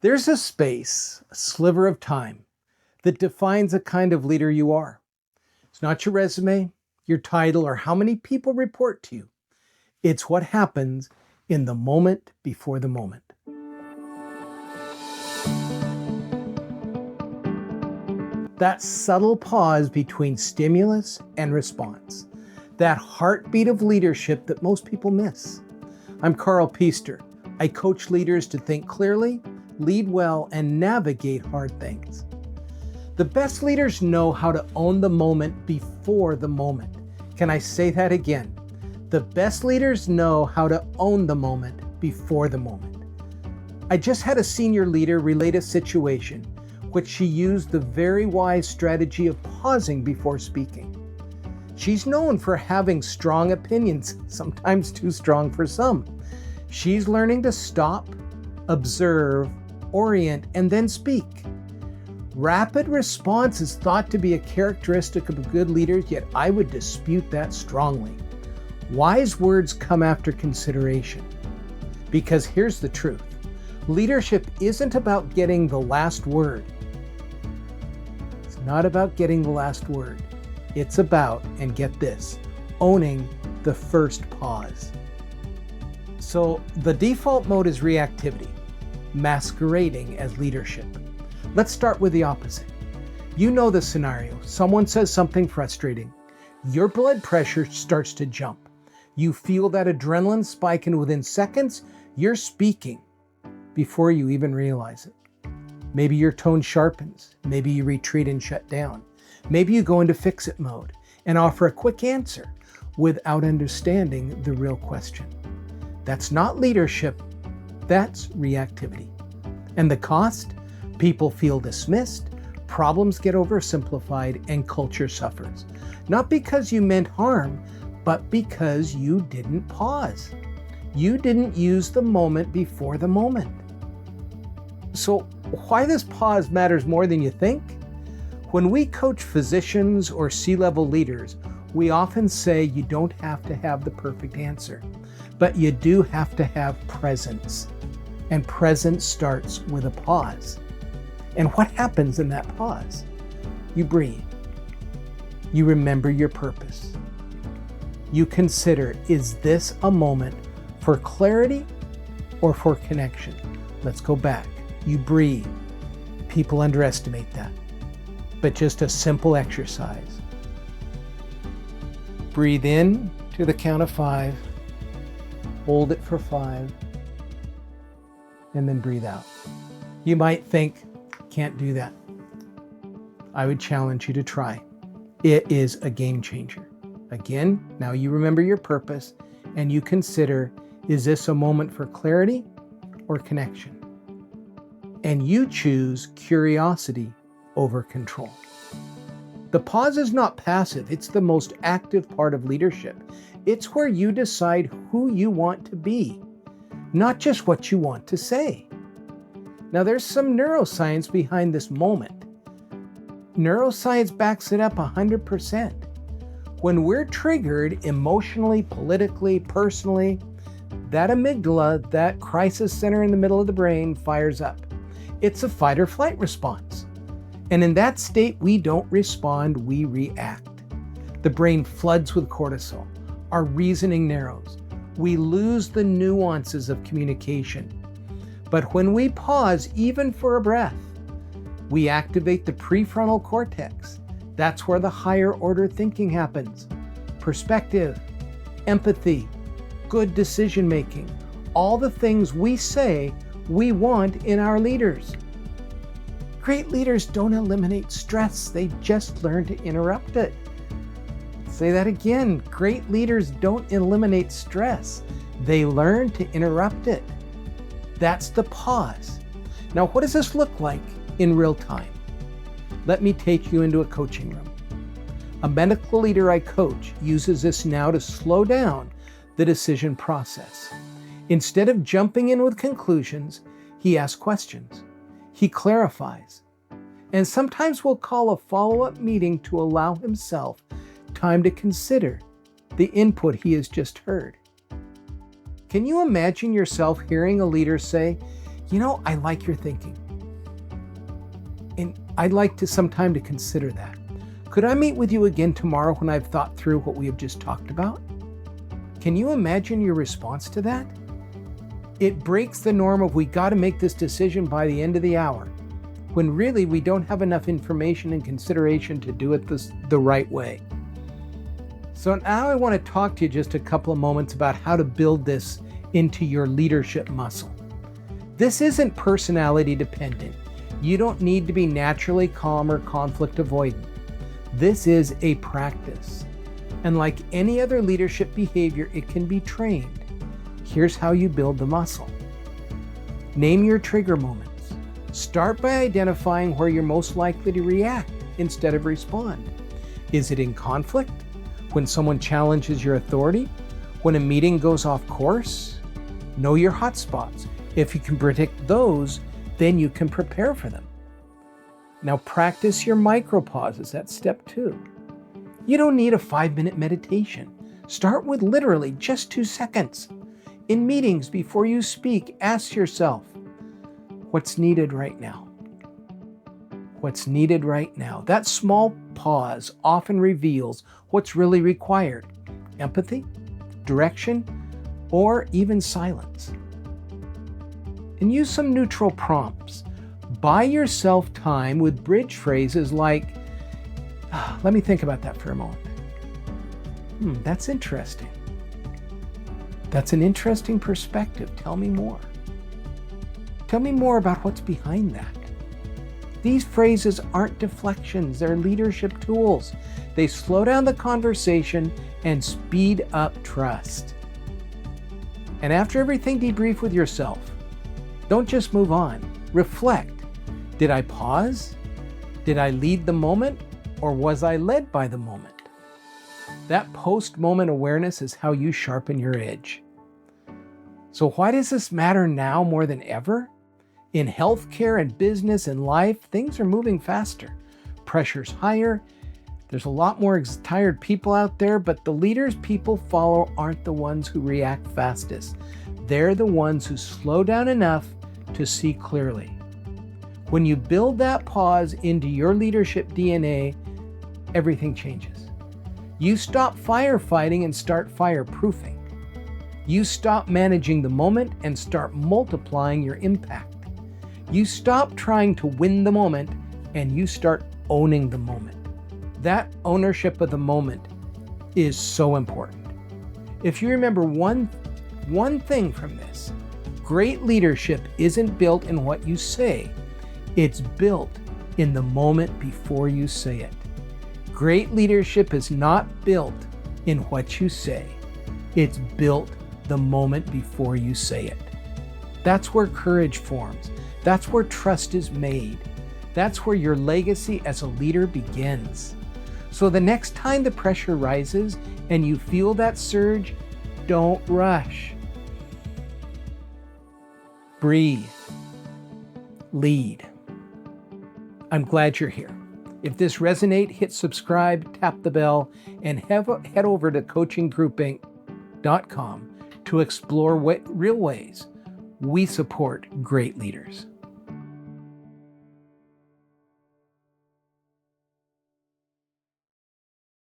There's a space, a sliver of time, that defines the kind of leader you are. It's not your resume, your title, or how many people report to you. It's what happens in the moment before the moment. That subtle pause between stimulus and response. That heartbeat of leadership that most people miss. I'm Carl Piester. I coach leaders to think clearly, lead well, and navigate hard things. The best leaders know how to own the moment before the moment. Can I say that again? The best leaders know how to own the moment before the moment. I just had a senior leader relate a situation which she used the very wise strategy of pausing before speaking. She's known for having strong opinions, sometimes too strong for some. She's learning to stop, observe, orient, and then speak. Rapid response is thought to be a characteristic of good leaders, yet I would dispute that strongly. Wise words come after consideration. Because here's the truth. Leadership isn't about getting the last word. It's not about getting the last word. It's about, and get this, owning the first pause. So the default mode is reactivity, masquerading as leadership. Let's start with the opposite. You know the scenario. Someone says something frustrating. Your blood pressure starts to jump. You feel that adrenaline spike, and within seconds, you're speaking before you even realize it. Maybe your tone sharpens. Maybe you retreat and shut down. Maybe you go into fix-it mode and offer a quick answer without understanding the real question. That's not leadership. That's reactivity. And the cost? People feel dismissed, problems get oversimplified, and culture suffers. Not because you meant harm, but because you didn't pause. You didn't use the moment before the moment. So why this pause matters more than you think? When we coach physicians or C-level leaders, we often say you don't have to have the perfect answer, but you do have to have presence. And presence starts with a pause. And what happens in that pause? You breathe. You remember your purpose. You consider, is this a moment for clarity or for connection? Let's go back. You breathe. People underestimate that. But just a simple exercise. Breathe in to the count of 5. Hold it for 5. And then breathe out. You might think, can't do that. I would challenge you to try. It is a game changer. Again, now you remember your purpose and you consider, is this a moment for clarity or connection? And you choose curiosity over control. The pause is not passive. It's the most active part of leadership. It's where you decide who you want to be, not just what you want to say. Now, there's some neuroscience behind this moment. Neuroscience backs it up 100%. When we're triggered emotionally, politically, personally, that amygdala, that crisis center in the middle of the brain, fires up. It's a fight or flight response. And in that state, we don't respond, we react. The brain floods with cortisol. Our reasoning narrows. We lose the nuances of communication. But when we pause, even for a breath, we activate the prefrontal cortex. That's where the higher order thinking happens. Perspective, empathy, good decision making, all the things we say we want in our leaders. Great leaders don't eliminate stress, they just learn to interrupt it. Say that again. Great leaders don't eliminate stress, they learn to interrupt it. That's the pause. Now, what does this look like in real time? Let me take you into a coaching room. A medical leader I coach uses this now to slow down the decision process. Instead of jumping in with conclusions, he asks questions. He clarifies. And sometimes we'll call a follow-up meeting to allow himself time to consider the input he has just heard. Can you imagine yourself hearing a leader say, I like your thinking. And I'd like to some time to consider that. Could I meet with you again tomorrow when I've thought through what we have just talked about? Can you imagine your response to that? It breaks the norm of we got to make this decision by the end of the hour, when really we don't have enough information and consideration to do it the right way. So now I want to talk to you just a couple of moments about how to build this into your leadership muscle. This isn't personality dependent. You don't need to be naturally calm or conflict avoidant. This is a practice. And like any other leadership behavior, it can be trained. Here's how you build the muscle. Name your trigger moments. Start by identifying where you're most likely to react instead of respond. Is it in conflict? When someone challenges your authority? When a meeting goes off course? Know your hot spots. If you can predict those, then you can prepare for them. Now practice your micro pauses. That's step 2. You don't need a 5-minute meditation. Start with literally just 2 seconds. In meetings, before you speak, ask yourself, what's needed right now? What's needed right now? That small pause often reveals what's really required. Empathy, direction, or even silence. And use some neutral prompts. Buy yourself time with bridge phrases like, let me think about that for a moment. That's interesting. That's an interesting perspective. Tell me more. Tell me more about what's behind that. These phrases aren't deflections, they're leadership tools. They slow down the conversation and speed up trust. And after everything, debrief with yourself. Don't just move on. Reflect. Did I pause? Did I lead the moment? Or was I led by the moment? That post-moment awareness is how you sharpen your edge. So why does this matter now more than ever? In healthcare and business and life, things are moving faster. Pressure's higher. There's a lot more tired people out there, but the leaders people follow aren't the ones who react fastest. They're the ones who slow down enough to see clearly. When you build that pause into your leadership DNA, everything changes. You stop firefighting and start fireproofing. You stop managing the moment and start multiplying your impact. You stop trying to win the moment and you start owning the moment. That ownership of the moment is so important. If you remember one thing from this, great leadership isn't built in what you say. It's built in the moment before you say it. Great leadership is not built in what you say. It's built the moment before you say it. That's where courage forms. That's where trust is made. That's where your legacy as a leader begins. So the next time the pressure rises and you feel that surge, don't rush. Breathe. Lead. I'm glad you're here. If this resonates, hit subscribe, tap the bell, and head over to coachinggroupinc.com to explore real ways we support great leaders.